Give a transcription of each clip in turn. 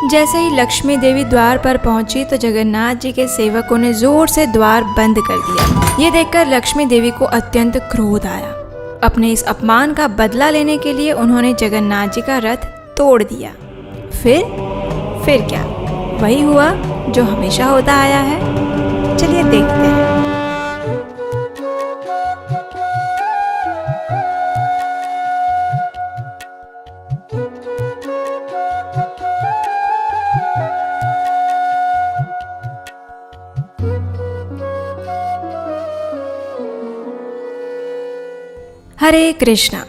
जैसे ही लक्ष्मी देवी द्वार पर पहुंची तो जगन्नाथ जी के सेवकों ने जोर से द्वार बंद कर दिया। ये देखकर लक्ष्मी देवी को अत्यंत क्रोध आया। अपने इस अपमान का बदला लेने के लिए उन्होंने जगन्नाथ जी का रथ तोड़ दिया। फिर क्या? वही हुआ जो हमेशा होता आया है। चलिए देखते हैं। हरे कृष्णा।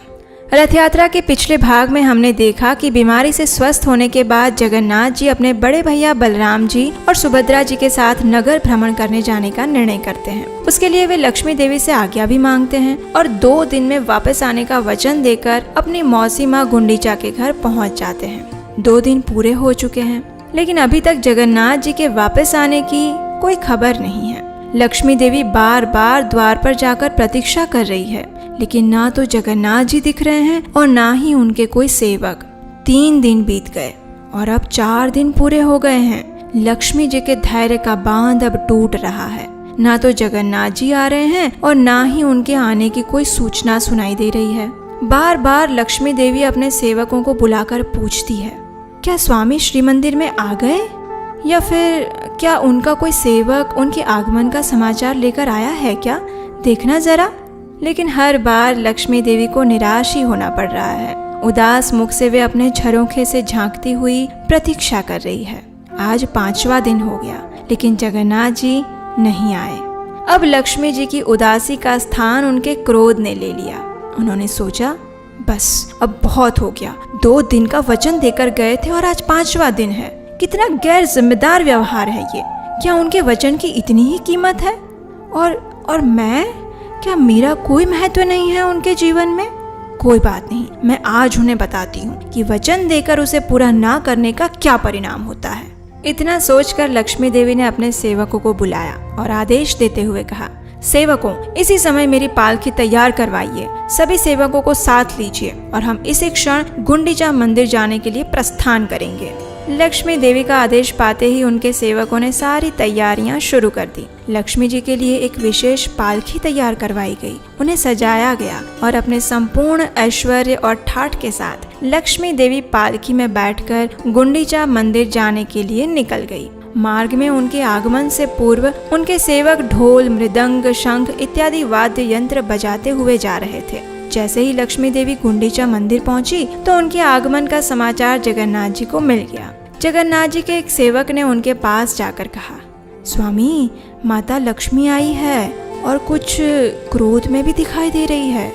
रथ यात्रा के पिछले भाग में हमने देखा कि बीमारी से स्वस्थ होने के बाद जगन्नाथ जी अपने बड़े भैया बलराम जी और सुभद्रा जी के साथ नगर भ्रमण करने जाने का निर्णय करते हैं। उसके लिए वे लक्ष्मी देवी से आज्ञा भी मांगते हैं और 2 दिन में वापस आने का वचन देकर अपनी मौसी माँ गुंडीचा के घर पहुँच जाते हैं। 2 दिन पूरे हो चुके हैं, लेकिन अभी तक जगन्नाथ जी के वापस आने की कोई खबर नहीं है। लक्ष्मी देवी बार बार द्वार पर जाकर प्रतीक्षा कर रही है, लेकिन ना तो जगन्नाथ जी दिख रहे हैं और ना ही उनके कोई सेवक। 3 दिन बीत गए और अब 4 दिन पूरे हो गए हैं। लक्ष्मी जी के धैर्य का बांध अब टूट रहा है। ना तो जगन्नाथ जी आ रहे हैं और ना ही उनके आने की कोई सूचना सुनाई दे रही है। बार बार लक्ष्मी देवी अपने सेवकों को बुलाकर पूछती है, क्या स्वामी श्री मंदिर में आ गए, या फिर क्या उनका कोई सेवक उनके आगमन का समाचार लेकर आया है क्या? देखना जरा। लेकिन हर बार लक्ष्मी देवी को निराश ही होना पड़ रहा है। उदास मुख से वे अपने झरोखे से झांकती हुई प्रतीक्षा कर रही है। आज 5वां दिन हो गया, लेकिन जगन्नाथ जी नहीं आए। अब लक्ष्मी जी की उदासी का स्थान उनके क्रोध ने ले लिया। उन्होंने सोचा, बस अब बहुत हो गया। 2 दिन का वचन देकर गए थे और आज 5वां दिन है। कितना गैर जिम्मेदार व्यवहार है ये। क्या उनके वचन की इतनी ही कीमत है? और मैं, क्या मेरा कोई महत्व नहीं है उनके जीवन में? कोई बात नहीं, मैं आज उन्हें बताती हूँ कि वचन देकर उसे पूरा ना करने का क्या परिणाम होता है। इतना सोचकर लक्ष्मी देवी ने अपने सेवकों को बुलाया और आदेश देते हुए कहा, सेवकों, इसी समय मेरी पालकी तैयार करवाइए। सभी सेवकों को साथ लीजिए और हम इसी क्षण गुंडीचा मंदिर जाने के लिए प्रस्थान करेंगे। लक्ष्मी देवी का आदेश पाते ही उनके सेवकों ने सारी तैयारियां शुरू कर दी। लक्ष्मी जी के लिए एक विशेष पालकी तैयार करवाई गई। उन्हें सजाया गया और अपने संपूर्ण ऐश्वर्य और ठाठ के साथ लक्ष्मी देवी पालकी में बैठकर गुंडीचा मंदिर जाने के लिए निकल गई। मार्ग में उनके आगमन से पूर्व उनके सेवक ढोल, मृदंग, शंख इत्यादि वाद्य यंत्र बजाते हुए जा रहे थे। जैसे ही लक्ष्मी देवी गुंडीचा मंदिर पहुंची तो उनके आगमन का समाचार जगन्नाथ जी को मिल गया। जगन्नाथ जी के एक सेवक ने उनके पास जाकर कहा, स्वामी, माता लक्ष्मी आई है और कुछ क्रोध में भी दिखाई दे रही है।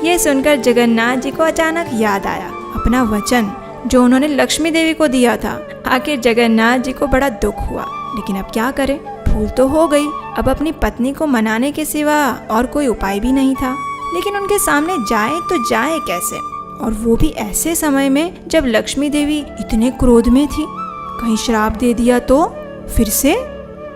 ये सुनकर जगन्नाथ जी को अचानक याद आया अपना वचन जो उन्होंने लक्ष्मी देवी को दिया था। आखिर जगन्नाथ जी को बड़ा दुख हुआ, लेकिन अब क्या करें, भूल तो हो गई। अब अपनी पत्नी को मनाने के सिवा और कोई उपाय भी नहीं था। लेकिन उनके सामने जाए तो जाए कैसे, और वो भी ऐसे समय में जब लक्ष्मी देवी इतने क्रोध में थी। कहीं श्राप दे दिया तो फिर से?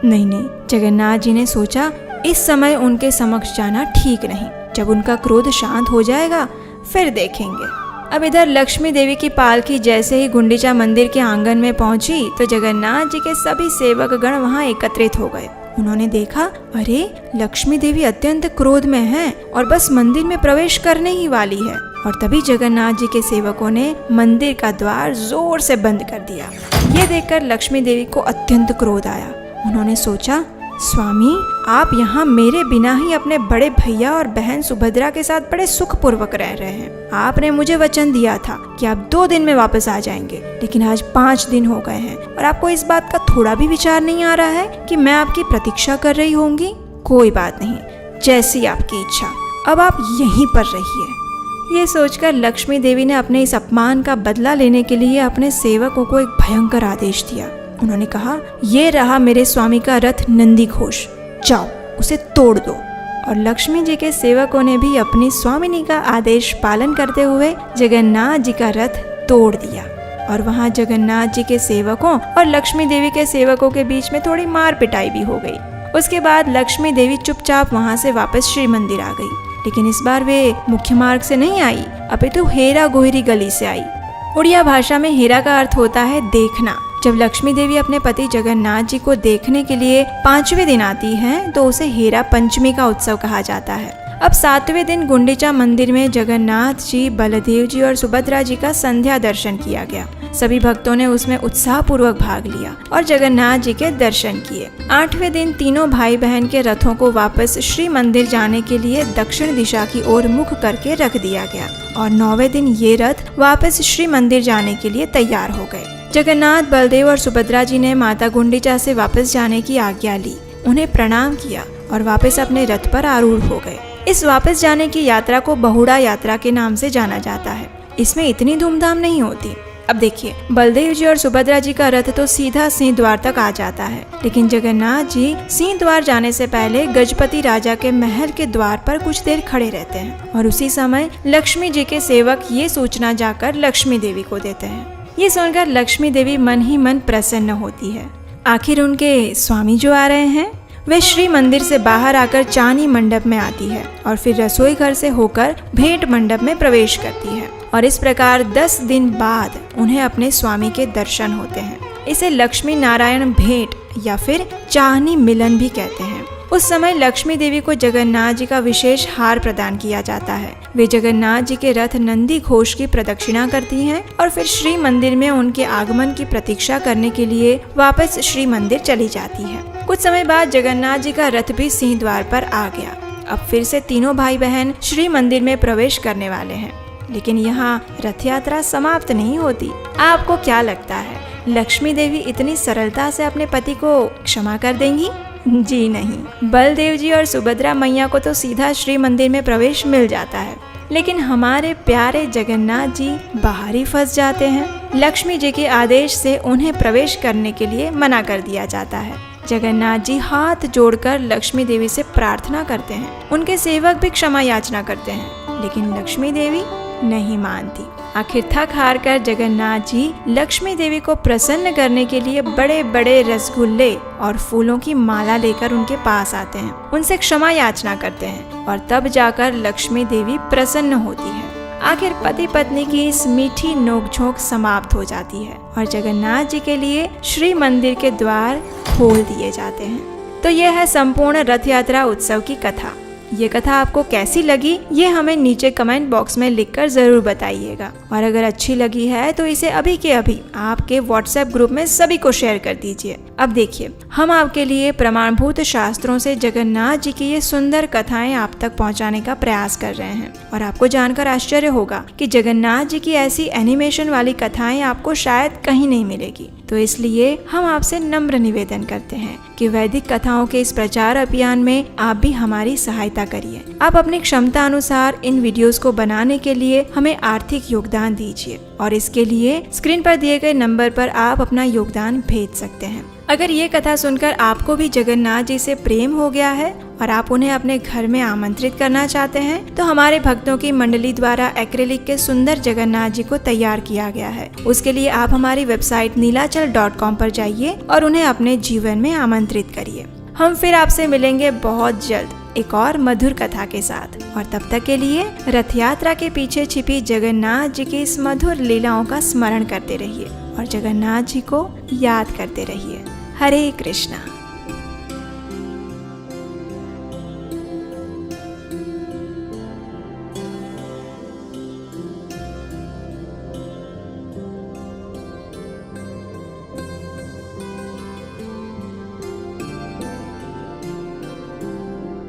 नहीं, जगन्नाथ जी ने सोचा, इस समय उनके समक्ष जाना ठीक नहीं। जब उनका क्रोध शांत हो जाएगा फिर देखेंगे। अब इधर लक्ष्मी देवी की पालकी जैसे ही गुंडीचा मंदिर के आंगन में पहुंची तो जगन्नाथ जी के सभी सेवक गण वहां एकत्रित हो गए। उन्होंने देखा, अरे लक्ष्मी देवी अत्यंत क्रोध में हैं और बस मंदिर में प्रवेश करने ही वाली है। और तभी जगन्नाथ जी के सेवकों ने मंदिर का द्वार जोर से बंद कर दिया। ये देखकर लक्ष्मी देवी को अत्यंत क्रोध आया। उन्होंने सोचा, स्वामी, आप यहाँ मेरे बिना ही अपने बड़े भैया और बहन सुभद्रा के साथ बड़े सुखपूर्वक रह रहे हैं। आपने मुझे वचन दिया था कि आप 2 दिन में वापस आ जाएंगे, लेकिन आज 5 दिन हो गए हैं और आपको इस बात का थोड़ा भी विचार नहीं आ रहा है कि मैं आपकी प्रतीक्षा कर रही होंगी। कोई बात नहीं, जैसी आपकी इच्छा, अब आप यहीं पर रहिए। ये सोचकर लक्ष्मी देवी ने अपने इस अपमान का बदला लेने के लिए अपने सेवकों को एक भयंकर आदेश दिया। उन्होंने कहा, ये रहा मेरे स्वामी का रथ नंदी घोष, जाओ उसे तोड़ दो। और लक्ष्मी जी के सेवकों ने भी अपनी स्वामिनी का आदेश पालन करते हुए जगन्नाथ जी का रथ तोड़ दिया। और वहाँ जगन्नाथ जी के सेवकों और लक्ष्मी देवी के सेवकों के बीच में थोड़ी मार पिटाई भी हो गई। उसके बाद लक्ष्मी देवी चुपचाप वहाँ से वापस श्री मंदिर आ गई, लेकिन इस बार वे मुख्य मार्ग से नहीं आई, अपितु हेरा गोहरी गली से आई। उड़िया भाषा में हेरा का अर्थ होता है देखना, जब लक्ष्मी देवी अपने पति जगन्नाथ जी को देखने के लिए 5वें दिन आती हैं तो उसे हेरा पंचमी का उत्सव कहा जाता है। अब 7वें दिन गुंडीचा मंदिर में जगन्नाथ जी, बलदेव जी और सुभद्रा जी का संध्या दर्शन किया गया। सभी भक्तों ने उसमें उत्साह पूर्वक भाग लिया और जगन्नाथ जी के दर्शन किए। 8वें दिन तीनों भाई बहन के रथों को वापस श्री मंदिर जाने के लिए दक्षिण दिशा की ओर मुख करके रख दिया गया और 9वें दिन ये रथ वापस श्री मंदिर जाने के लिए तैयार हो गए। जगन्नाथ, बलदेव और सुभद्रा जी ने माता गुंडीचा से वापस जाने की आज्ञा ली, उन्हें प्रणाम किया और वापस अपने रथ पर आरूढ़ हो गए। इस वापस जाने की यात्रा को बहुड़ा यात्रा के नाम से जाना जाता है। इसमें इतनी धूमधाम नहीं होती। अब देखिए, बलदेव जी और सुभद्रा जी का रथ तो सीधा सिंह द्वार तक आ जाता है, लेकिन जगन्नाथ जी सिंह द्वार जाने से पहले गजपति राजा के महल के द्वार पर कुछ देर खड़े रहते हैं और उसी समय लक्ष्मी जी के सेवक ये सूचना जाकर लक्ष्मी देवी को देते हैं। ये सुनकर लक्ष्मी देवी मन ही मन प्रसन्न होती है। आखिर उनके स्वामी जो आ रहे हैं वे श्री मंदिर से बाहर आकर चानी मंडप में आती है और फिर रसोई घर से होकर भेंट मंडप में प्रवेश करती है और इस प्रकार 10 दिन बाद उन्हें अपने स्वामी के दर्शन होते हैं। इसे लक्ष्मी नारायण भेंट या फिर चाहनी मिलन भी कहते हैं। उस समय लक्ष्मी देवी को जगन्नाथ जी का विशेष हार प्रदान किया जाता है। वे जगन्नाथ जी के रथ नंदी घोष की प्रदक्षिणा करती हैं और फिर श्री मंदिर में उनके आगमन की प्रतीक्षा करने के लिए वापस श्री मंदिर चली जाती है। कुछ समय बाद जगन्नाथ जी का रथ भी सिंह द्वार पर आ गया। अब फिर से तीनों भाई बहन श्री मंदिर में प्रवेश करने वाले हैं, लेकिन यहाँ रथ यात्रा समाप्त नहीं होती। आपको क्या लगता है, लक्ष्मी देवी इतनी सरलता से अपने पति को क्षमा कर देंगी? जी नहीं, बलदेव जी और सुभद्रा मैया को तो सीधा श्री मंदिर में प्रवेश मिल जाता है, लेकिन हमारे प्यारे जगन्नाथ जी बाहर ही फंस जाते हैं। लक्ष्मी जी के आदेश से उन्हें प्रवेश करने के लिए मना कर दिया जाता है। जगन्नाथ जी हाथ जोड़कर लक्ष्मी देवी से प्रार्थना करते हैं। उनके सेवक भी क्षमा याचना करते हैं, लेकिन लक्ष्मी देवी नहीं मानती। आखिर थक हार कर जगन्नाथ जी लक्ष्मी देवी को प्रसन्न करने के लिए बड़े बड़े रसगुल्ले और फूलों की माला लेकर उनके पास आते हैं, उनसे क्षमा याचना करते हैं और तब जाकर लक्ष्मी देवी प्रसन्न होती है। आखिर पति पत्नी की इस मीठी नोकझोंक समाप्त हो जाती है और जगन्नाथ जी के लिए श्री मंदिर के द्वार खोल दिए जाते हैं। तो यह है संपूर्ण रथ यात्रा उत्सव की कथा। ये कथा आपको कैसी लगी ये हमें नीचे कमेंट बॉक्स में लिखकर जरूर बताइएगा और अगर अच्छी लगी है तो इसे अभी के अभी आपके व्हाट्सएप ग्रुप में सभी को शेयर कर दीजिए। अब देखिए, हम आपके लिए प्रमाणभूत शास्त्रों से जगन्नाथ जी की ये सुंदर कथाएं आप तक पहुंचाने का प्रयास कर रहे हैं और आपको जानकर आश्चर्य होगा कि जगन्नाथ जी की ऐसी एनिमेशन वाली कथाएं आपको शायद कहीं नहीं मिलेगी। तो इसलिए हम आपसे नम्र निवेदन करते हैं कि वैदिक कथाओं के इस प्रचार अभियान में आप भी हमारी सहायता करिए। आप अपनी क्षमता अनुसार इन वीडियोस को बनाने के लिए हमें आर्थिक योगदान दीजिए और इसके लिए स्क्रीन पर दिए गए नंबर पर आप अपना योगदान भेज सकते हैं। अगर ये कथा सुनकर आपको भी जगन्नाथ जी से प्रेम हो गया है और आप उन्हें अपने घर में आमंत्रित करना चाहते हैं तो हमारे भक्तों की मंडली द्वारा एक्रेलिक के सुंदर जगन्नाथ जी को तैयार किया गया है। उसके लिए आप हमारी वेबसाइट नीलाचल.com पर जाइए और उन्हें अपने जीवन में आमंत्रित करिए। हम फिर आपसे मिलेंगे बहुत जल्द एक और मधुर कथा के साथ और तब तक के लिए रथ यात्रा के पीछे छिपी जगन्नाथ जी की इस मधुर लीलाओं का स्मरण करते रहिए और जगन्नाथ जी को याद करते रहिए। हरे कृष्णा।